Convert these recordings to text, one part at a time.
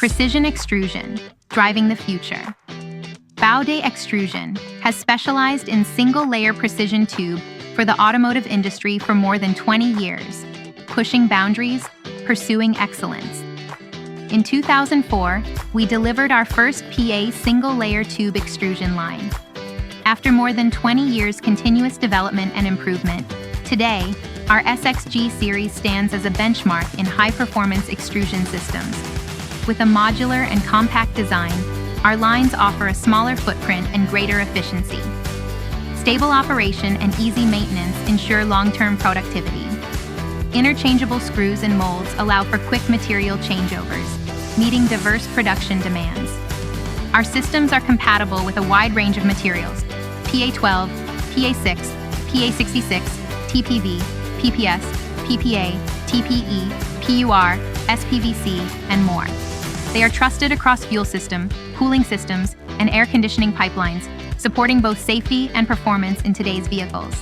Precision extrusion, driving the future. BAOD Extrusion has specialized in single-layer precision tube for the automotive industry for more than 20 years, pushing boundaries, pursuing excellence. In 2004, we delivered our first PA single-layer tube extrusion line. After more than 20 years continuous development and improvement, today, our SXG Series stands as a benchmark in high-performance extrusion systems. With a modular and compact design, our lines offer a smaller footprint and greater efficiency. Stable operation and easy maintenance ensure long-term productivity. Interchangeable screws and molds allow for quick material changeovers, meeting diverse production demands. Our systems are compatible with a wide range of materials: PA12, PA6, PA66, TPV, PPS, PPA, TPE, PUR, SPVC, and more. They are trusted across fuel system, cooling systems, and air conditioning pipelines, supporting both safety and performance in today's vehicles.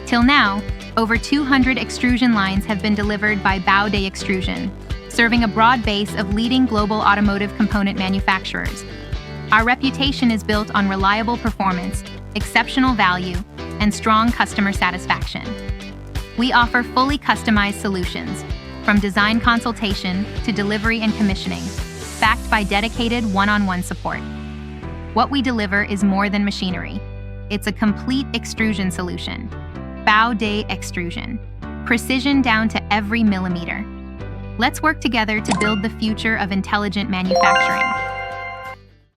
Till now, over 200 extrusion lines have been delivered by BAOD Extrusion, serving a broad base of leading global automotive component manufacturers. Our reputation is built on reliable performance, exceptional value, and strong customer satisfaction. We offer fully customized solutions, from design consultation to delivery and commissioning, backed by dedicated one-on-one support. What we deliver is more than machinery. It's a complete extrusion solution. BAOD Extrusion. Precision down to every millimeter. Let's work together to build the future of intelligent manufacturing.